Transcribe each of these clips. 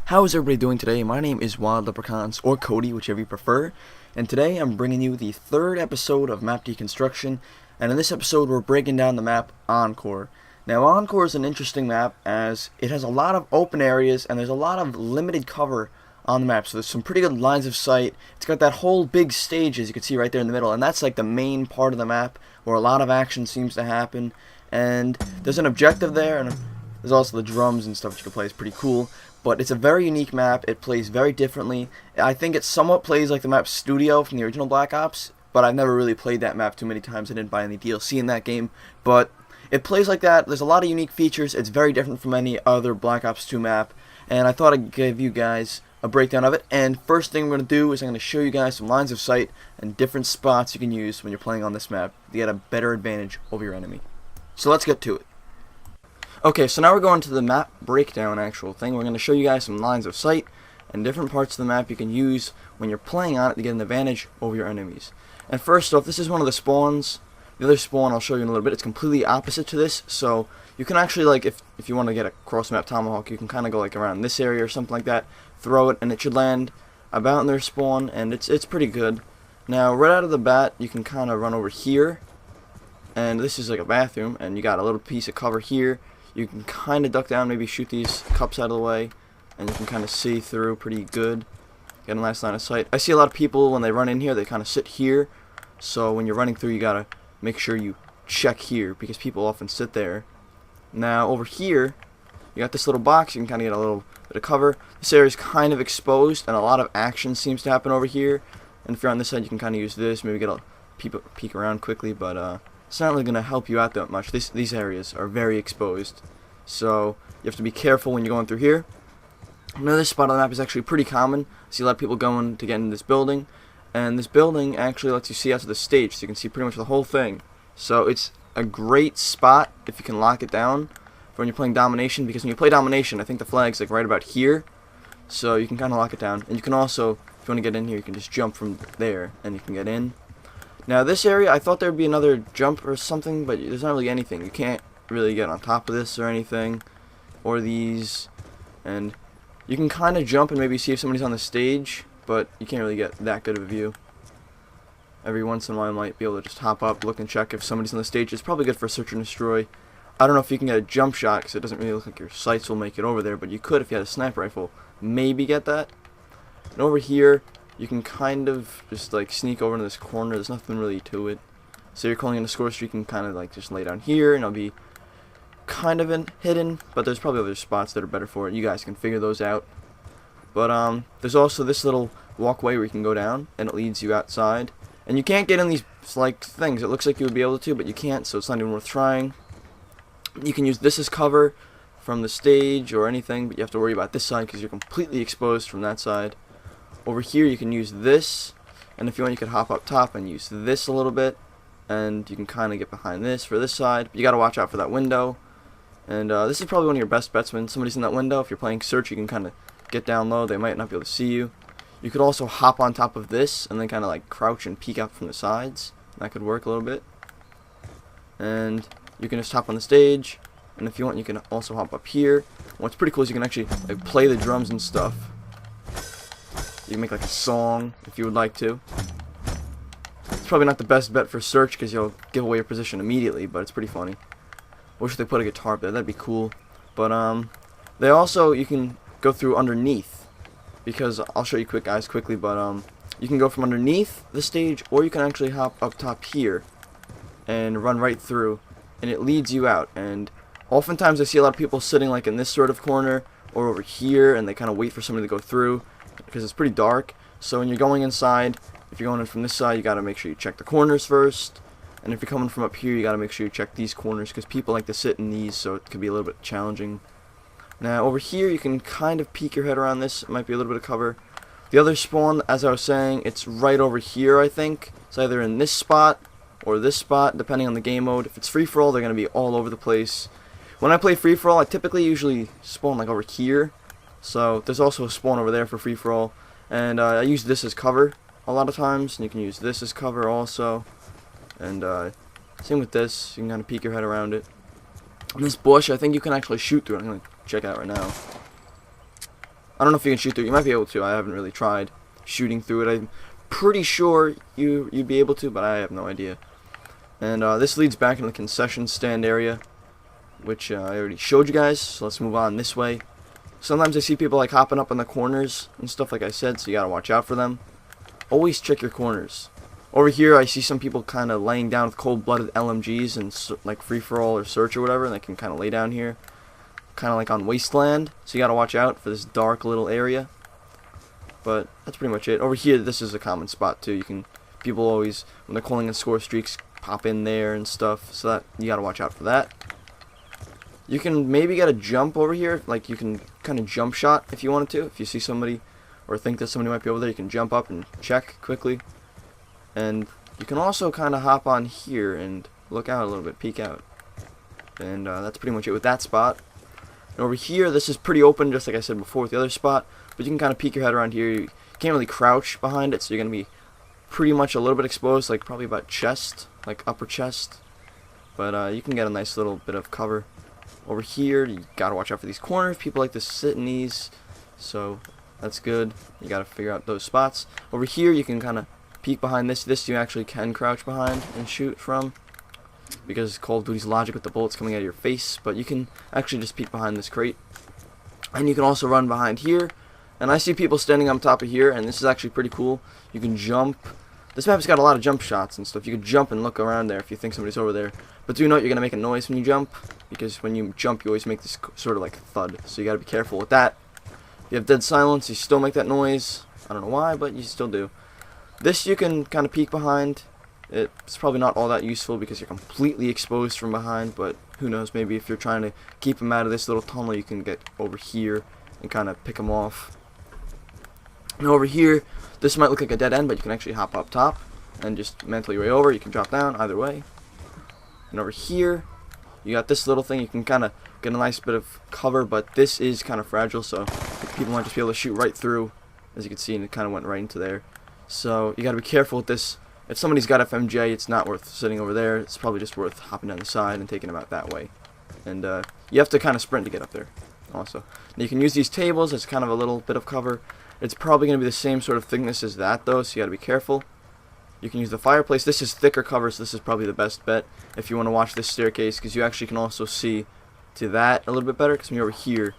How is everybody doing today? My name is Wild Leprechauns, or Cody, whichever you prefer, and today I'm bringing you the third episode of Map Deconstruction, and in this episode we're breaking down the map Encore. Now Encore is an interesting map as it has a lot of open areas and there's a lot of limited cover on the map, so there's some pretty good lines of sight. It's got that whole big stage, as you can see right there in the middle, and that's like the main part of the map where a lot of action seems to happen, and there's an objective there, and there's also the drums and stuff that you can play. It's pretty cool. But it's a very unique map. It plays very differently. I think it somewhat plays like the map Studio from the original Black Ops, but I've never really played that map too many times. I didn't buy any DLC in that game, but it plays like that. There's a lot of unique features. It's very different from any other Black Ops 2 map, and I thought I'd give you guys a breakdown of it. And first thing we're going to do is I'm going to show you guys some lines of sight and different spots you can use when you're playing on this map to get a better advantage over your enemy. So let's get to it. Okay, so now we're going to the map breakdown actual thing. We're going to show you guys some lines of sight and different parts of the map you can use when you're playing on it to get an advantage over your enemies. And first off, this is one of the spawns. The other spawn I'll show you in a little bit. It's completely opposite to this, so you can actually, like, if you want to get a cross-map tomahawk, you can kind of go like around this area or something like that, throw it, and it should land about in their spawn, and it's pretty good. Now, right out of the bat, you can kind of run over here, and this is like a bathroom, and you got a little piece of cover here. You can kind of duck down, maybe shoot these cups out of the way, and you can kind of see through pretty good. Get a nice line of sight. I see a lot of people, when they run in here, they kind of sit here. So when you're running through, you gotta make sure you check here, because people often sit there. Now, over here, you got this little box. You can kind of get a little bit of cover. This area is kind of exposed, and a lot of action seems to happen over here. And if you're on this side, you can kind of use this, maybe get a peek around quickly, but it's not really going to help you out that much. These areas are very exposed, so you have to be careful when you're going through here. Another spot on the map is actually pretty common. I see a lot of people going to get in this building, and this building actually lets you see out to the stage, so you can see pretty much the whole thing. So it's a great spot if you can lock it down for when you're playing Domination, because when you play Domination, I think the flag's like right about here, so you can kind of lock it down. And you can also, if you want to get in here, you can just jump from there, and you can get in. Now this area, I thought there would be another jump or something, but there's not really anything. You can't really get on top of this or anything, or these, and you can kind of jump and maybe see if somebody's on the stage, but you can't really get that good of a view. Every once in a while I might be able to just hop up, look and check if somebody's on the stage. It's probably good for search and destroy. I don't know if you can get a jump shot, because it doesn't really look like your sights will make it over there, but you could if you had a sniper rifle, maybe get that. And over here, you can kind of just like sneak over into this corner. There's nothing really to it. So you're calling in a score streak, you can kind of like just lay down here and it'll be kind of hidden, but there's probably other spots that are better for it. You guys can figure those out. But there's also this little walkway where you can go down and it leads you outside. And you can't get in these like things. It looks like you would be able to, but you can't, so it's not even worth trying. You can use this as cover from the stage or anything, but you have to worry about this side because you're completely exposed from that side. Over here you can use this, and if you want you can hop up top and use this a little bit, and you can kind of get behind this for this side. But you got to watch out for that window, and this is probably one of your best bets when somebody's in that window. If you're playing search, you can kind of get down low. They might not be able to see you. You could also hop on top of this and then kind of like crouch and peek out from the sides. That could work a little bit. And you can just hop on the stage, and if you want you can also hop up here. What's pretty cool is you can actually like play the drums and stuff. You can make like a song if you would like to. It's probably not the best bet for search because you'll give away your position immediately, but it's pretty funny. Wish they put a guitar up there, that'd be cool. But they also, you can go through underneath, because I'll show you quickly, but you can go from underneath the stage, or you can actually hop up top here and run right through, and it leads you out. And oftentimes I see a lot of people sitting like in this sort of corner or over here, and they kind of wait for somebody to go through because it's pretty dark. So when you're going inside, if you're going in from this side, you got to make sure you check the corners first, and if you're coming from up here, you got to make sure you check these corners, because people like to sit in these, so it can be a little bit challenging. Now over here you can kind of peek your head around this. It might be a little bit of cover. The other spawn, as I was saying, it's right over here. I think it's either in this spot or this spot, depending on the game mode. If it's free-for-all, they're going to be all over the place. When I play free-for-all, I typically usually spawn like over here. So there's also a spawn over there for free-for-all, and I use this as cover a lot of times, and you can use this as cover also. And same with this, you can kind of peek your head around it. And this bush, I think you can actually shoot through it. I'm going to check it out right now. I don't know if you can shoot through it. You might be able to. I haven't really tried shooting through it. I'm pretty sure you'd be able to, but I have no idea. And this leads back into the concession stand area, which I already showed you guys. So let's move on this way. Sometimes I see people like hopping up in the corners and stuff, like I said, so you gotta watch out for them. Always check your corners. Over here, I see some people kind of laying down with cold-blooded LMGs and like free-for-all or search or whatever, and they can kind of lay down here, kind of like on Wasteland. So you gotta watch out for this dark little area. But that's pretty much it. Over here, this is a common spot too. People always, when they're calling in score streaks, pop in there and stuff. So that you gotta watch out for that. You can maybe get a jump over here, like you can kind of jump shot if you wanted to. If you see somebody or think that somebody might be over there, you can jump up and check quickly. And you can also kind of hop on here and look out a little bit, peek out. And that's pretty much it with that spot. And over here, this is pretty open, just like I said before with the other spot. But you can kind of peek your head around here. You can't really crouch behind it, so you're going to be pretty much a little bit exposed, like probably about chest, like upper chest. But you can get a nice little bit of cover. Over here, you gotta watch out for these corners. People like to sit in these, so that's good. You gotta figure out those spots. Over here, you can kind of peek behind this. This you actually can crouch behind and shoot from, because Call of Duty's logic with the bullets coming out of your face. But you can actually just peek behind this crate, and you can also run behind here. And I see people standing on top of here, and this is actually pretty cool. You can jump. This map's got a lot of jump shots and stuff. You can jump and look around there if you think somebody's over there. But do note you're gonna make a noise when you jump, because when you jump you always make this sort of like thud, so you gotta be careful with that. If you have dead silence, you still make that noise. I don't know why, but you still do. This you can kind of peek behind. It's probably not all that useful because you're completely exposed from behind, but who knows, maybe if you're trying to keep them out of this little tunnel, you can get over here and kind of pick them off. And over here, this might look like a dead end, but you can actually hop up top and just mantle your way over. You can drop down either way. And over here, you got this little thing. You can kind of get a nice bit of cover, but this is kind of fragile, so people might just be able to shoot right through, as you can see, and it kind of went right into there. So you got to be careful with this. If somebody's got FMJ, it's not worth sitting over there. It's probably just worth hopping down the side and taking them out that way. And you have to kind of sprint to get up there also. Now you can use these tables as kind of a little bit of cover. It's probably going to be the same sort of thickness as that, though, so you got to be careful. You can use the fireplace. This is thicker cover, so this is probably the best bet if you want to watch this staircase, because you actually can also see to that a little bit better, because when you're over here,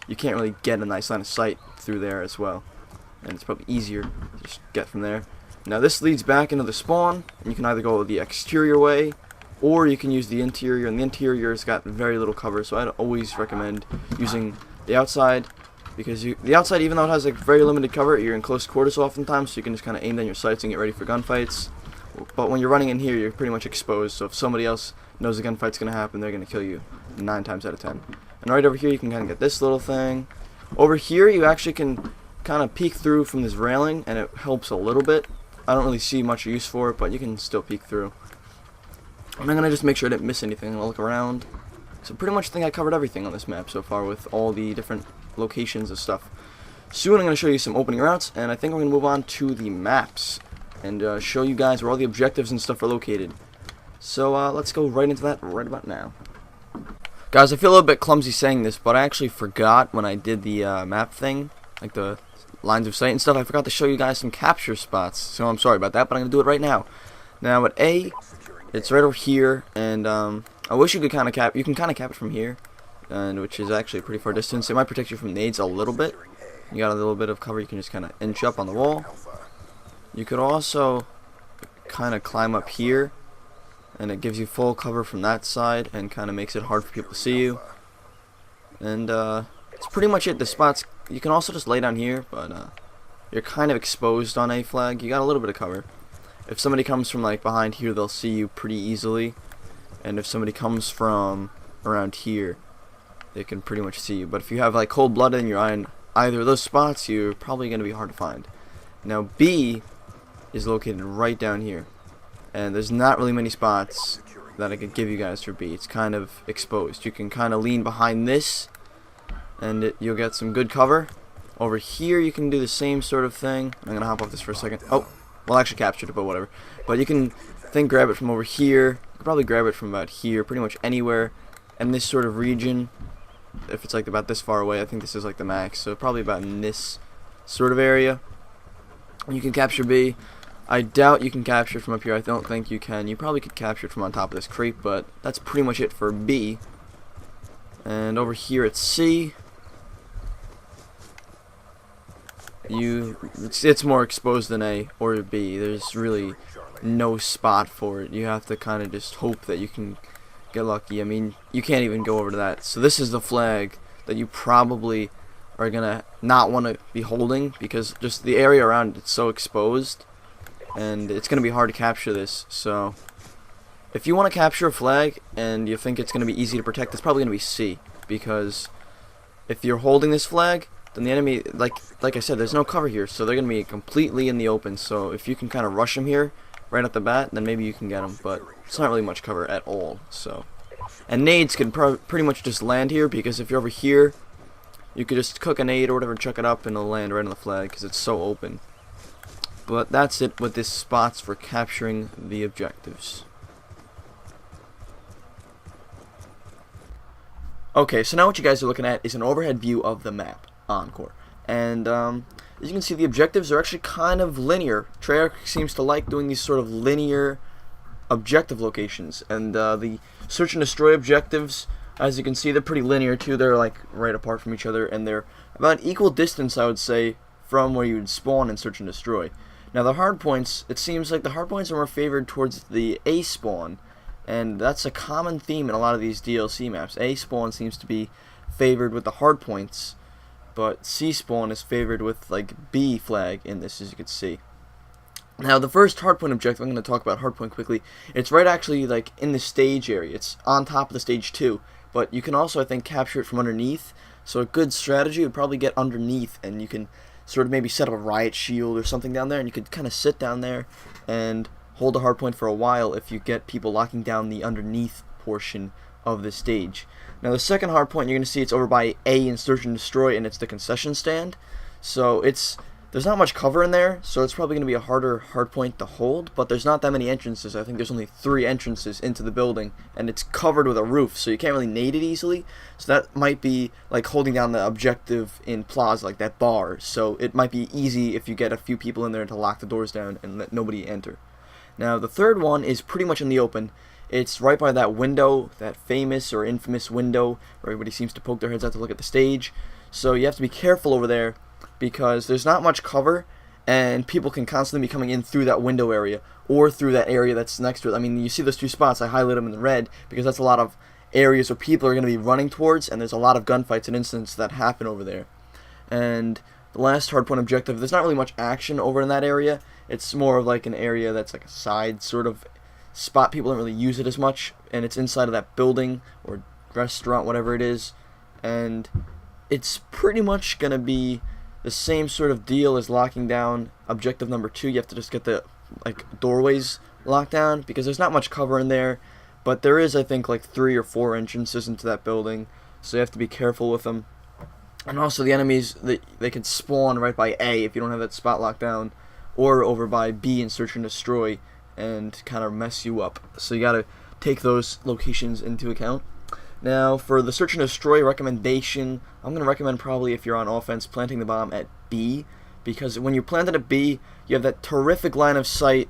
you can't really get a nice line of sight through there as well. And it's probably easier to just get from there. Now this leads back into the spawn, and you can either go the exterior way, or you can use the interior, and the interior has got very little cover, so I'd always recommend using the outside. Because the outside, even though it has like very limited cover, you're in close quarters oftentimes, so you can just kind of aim down your sights and get ready for gunfights. But when you're running in here, you're pretty much exposed, so if somebody else knows a gunfight's going to happen, they're going to kill you 9 times out of 10. And right over here, you can kind of get this little thing. Over here, you actually can kind of peek through from this railing, and it helps a little bit. I don't really see much use for it, but you can still peek through. And I'm going to just make sure I didn't miss anything, and I'll look around. So pretty much think I covered everything on this map so far with all the different locations and stuff. Soon I'm going to show you some opening routes, and I think we're going to move on to the maps and show you guys where all the objectives and stuff are located. So let's go right into that right about now. Guys, I feel a little bit clumsy saying this, but I actually forgot when I did the map thing, like the lines of sight and stuff, I forgot to show you guys some capture spots. So I'm sorry about that, but I'm going to do it right now. Now at A, it's right over here, and I wish you could kind of cap it from here, and which is actually a pretty far distance. It might protect you from nades a little bit. You got a little bit of cover, you can just kind of inch up on the wall. You could also kind of climb up here, and it gives you full cover from that side and kind of makes it hard for people to see you. And it's pretty much it. The spots, you can also just lay down here, but you're kind of exposed on A flag. You got a little bit of cover. If somebody comes from like behind here, they'll see you pretty easily, and if somebody comes from around here, they can pretty much see you. But if you have like cold-blooded and you're in either of those spots, you're probably going to be hard to find. Now B is located right down here, and there's not really many spots that I could give you guys for B. It's kind of exposed. You can kind of lean behind this, and you'll get some good cover. Over here you can do the same sort of thing. I'm going to hop off this for a second. Oh, well, I actually captured it, but whatever. But you can grab it from over here. You can probably grab it from about here, pretty much anywhere in this sort of region. if it's like about this far away. I think this is like the max, so probably about in this sort of area. You can capture B. I doubt you can capture it from up here. I don't think you can. You probably could capture it from on top of this crate, but that's pretty much it for B. And over here at C, it's more exposed than A or B. There's really no spot for it. You have to kind of just hope that you can get lucky. I mean, you can't even go over to that. So this is the flag that you probably are gonna not want to be holding, because just the area around it's so exposed, and it's gonna be hard to capture this. So if you want to capture a flag and you think it's gonna be easy to protect, it's probably gonna be C, because if you're holding this flag, then the enemy, like I said, there's no cover here, so they're gonna be completely in the open. So if you can kind of rush them here right at the bat, then maybe you can get them, but it's not really much cover at all. So, and nades can pretty much just land here, because if you're over here, you could just cook a nade or whatever, chuck it up, and it'll land right on the flag because it's so open. But that's it with this spots for capturing the objectives. Okay, so now what you guys are looking at is an overhead view of the map, Encore. And as you can see, the objectives are actually kind of linear. Treyarch seems to like doing these sort of linear objective locations. And the search and destroy objectives, as you can see, they're pretty linear too. They're like right apart from each other, and they're about equal distance, I would say, from where you would spawn in search and destroy. Now the hard points, it seems like the hard points are more favored towards the A spawn, and that's a common theme in a lot of these DLC maps. A spawn seems to be favored with the hard points, but C spawn is favored with like B flag in this, as you can see. Now the first hardpoint objective, I'm going to talk about hardpoint quickly. It's right actually like in the stage area. It's on top of the stage 2, but you can also, I think, capture it from underneath. So a good strategy would probably get underneath, and you can sort of maybe set up a riot shield or something down there, and you could kind of sit down there and hold a hardpoint for a while if you get people locking down the underneath portion of the stage. Now the second hardpoint, you're going to see it's over by A in search and destroy, and it's the concession stand. So there's not much cover in there, so it's probably going to be a harder hardpoint to hold, but there's not that many entrances. I think there's only 3 entrances into the building, and it's covered with a roof, so you can't really nade it easily. So that might be like holding down the objective in Plaza, like that bar. So it might be easy if you get a few people in there to lock the doors down and let nobody enter. Now the third one is pretty much in the open. It's right by that window, that famous or infamous window where everybody seems to poke their heads out to look at the stage. So you have to be careful over there, because there's not much cover, and people can constantly be coming in through that window area or through that area that's next to it. I mean, you see those 2 spots, I highlighted them in the red because that's a lot of areas where people are going to be running towards, and there's a lot of gunfights and incidents that happen over there. And the last hardpoint objective, there's not really much action over in that area. It's more of like an area that's like a side sort of spot. People don't really use it as much, and it's inside of that building or restaurant, whatever it is, and it's pretty much going to be the same sort of deal as locking down objective number 2. You have to just get the doorways locked down, because there's not much cover in there, but there is, I think, like 3 or 4 entrances into that building, so you have to be careful with them. And also the enemies, they can spawn right by A if you don't have that spot locked down, or over by B and search and destroy, and kind of mess you up. So you gotta take those locations into account. Now, for the search and destroy recommendation, I'm going to recommend probably, if you're on offense, planting the bomb at B, because when you plant it at B, you have that terrific line of sight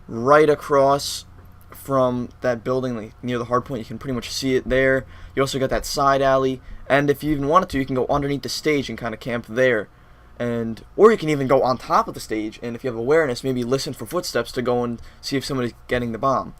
right across from that building, like near the hardpoint. You can pretty much see it there. You also got that side alley, and if you even wanted to, you can go underneath the stage and kind of camp there. Or you can even go on top of the stage, and if you have awareness, maybe listen for footsteps to go and see if somebody's getting the bomb.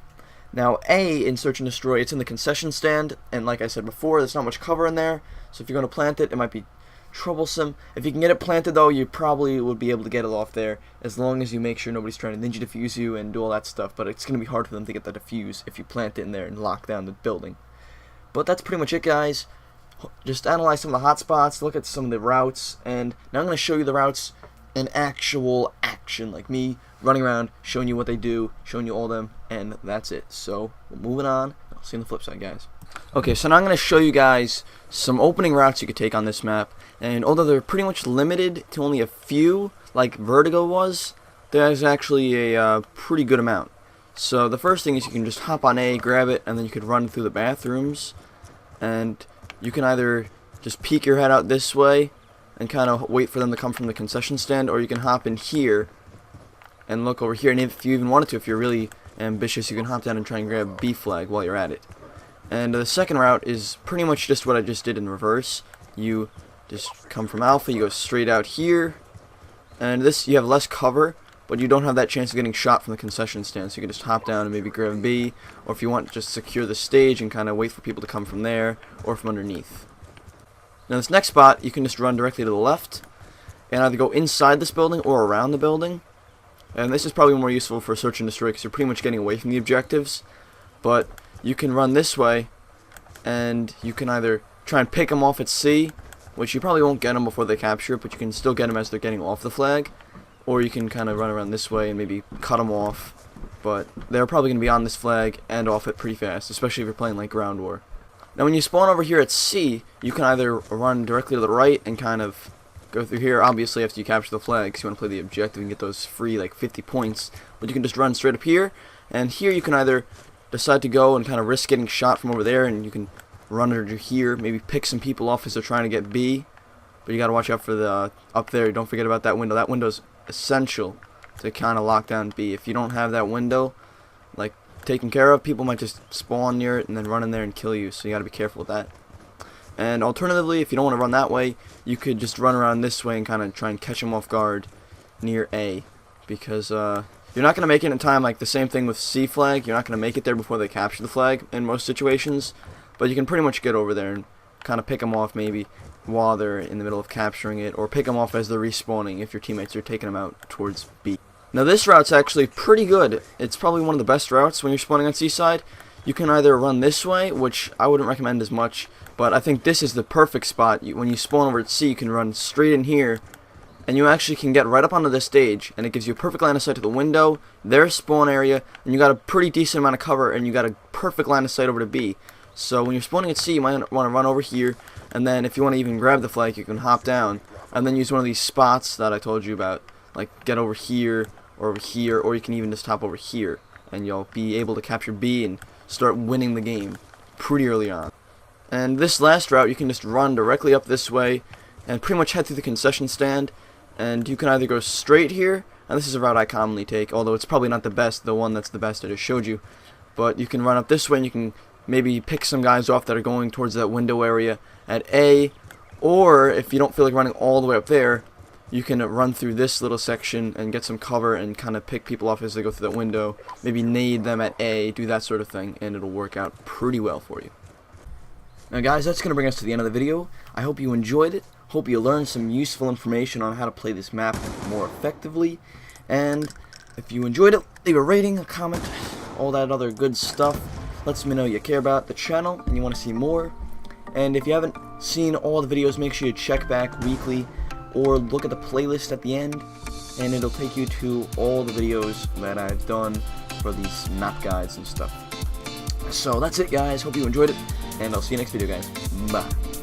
Now, A in search and destroy, it's in the concession stand, and like I said before, there's not much cover in there, so if you're going to plant it, it might be troublesome. If you can get it planted, though, you probably would be able to get it off there, as long as you make sure nobody's trying to ninja defuse you and do all that stuff, but it's going to be hard for them to get the defuse if you plant it in there and lock down the building. But that's pretty much it, guys. Just analyze some of the hotspots, look at some of the routes, and now I'm going to show you the routes in actual action, like me running around, showing you what they do, showing you all of them, and that's it. So, we're moving on. I'll see you on the flip side, guys. Okay, so now I'm going to show you guys some opening routes you could take on this map, and although they're pretty much limited to only a few, like Vertigo was, there's actually a pretty good amount. So, the first thing is you can just hop on A, grab it, and then you could run through the bathrooms, and you can either just peek your head out this way and kind of wait for them to come from the concession stand, or you can hop in here and look over here, and if you even wanted to, if you're really ambitious, you can hop down and try and grab a B flag while you're at it. And the second route is pretty much just what I just did in reverse. You just come from Alpha, you go straight out here, and this, you have less cover, but you don't have that chance of getting shot from the concession stand, so you can just hop down and maybe grab B, or if you want, just secure the stage and kind of wait for people to come from there or from underneath. Now this next spot, you can just run directly to the left and either go inside this building or around the building. And this is probably more useful for search and destroy because you're pretty much getting away from the objectives. But you can run this way and you can either try and pick them off at C, which you probably won't get them before they capture it, but you can still get them as they're getting off the flag. Or you can kind of run around this way and maybe cut them off. But they're probably going to be on this flag and off it pretty fast, especially if you're playing like Ground War. Now when you spawn over here at C, you can either run directly to the right and kind of go through here, obviously after you capture the flag, because you want to play the objective and get those free like 50 points. But you can just run straight up here, and here you can either decide to go and kind of risk getting shot from over there, and you can run under here, maybe pick some people off as they're trying to get B. But you got to watch out for the up there. Don't forget about that window. That window's essential to kind of lock down B. If you don't have that window like taken care of, people might just spawn near it and then run in there and kill you, so you got to be careful with that. And alternatively, if you don't want to run that way, you could just run around this way and kind of try and catch them off guard near A, because you're not going to make it in time. Like the same thing with C flag, you're not going to make it there before they capture the flag in most situations, but you can pretty much get over there and kind of pick them off maybe while they're in the middle of capturing it, or pick them off as they're respawning if your teammates are taking them out towards B. Now this route's actually pretty good. It's probably one of the best routes when you're spawning on C side. You can either run this way, which I wouldn't recommend as much, but I think this is the perfect spot. When you spawn over at C, you can run straight in here, and you actually can get right up onto this stage, and it gives you a perfect line of sight to the window, their spawn area, and you got a pretty decent amount of cover, and you got a perfect line of sight over to B. So when you're spawning at C, you might want to run over here, and then if you want to even grab the flag, you can hop down, and then use one of these spots that I told you about, like get over here, or you can even just hop over here, and you'll be able to capture B and start winning the game pretty early on. And this last route, you can just run directly up this way and pretty much head through the concession stand, and you can either go straight here, and this is a route I commonly take, although it's probably not the best, the one that's the best I just showed you, but you can run up this way and you can maybe pick some guys off that are going towards that window area at A, or if you don't feel like running all the way up there, you can run through this little section and get some cover and kind of pick people off as they go through that window, maybe nade them at A, do that sort of thing, and it'll work out pretty well for you. Now guys, that's going to bring us to the end of the video. I hope you enjoyed it. Hope you learned some useful information on how to play this map more effectively. And if you enjoyed it, leave a rating, a comment, all that other good stuff. Lets me know you care about the channel and you want to see more. And if you haven't seen all the videos, make sure you check back weekly or look at the playlist at the end, and it'll take you to all the videos that I've done for these map guides and stuff. So that's it guys, hope you enjoyed it, and I'll see you next video guys. Bye.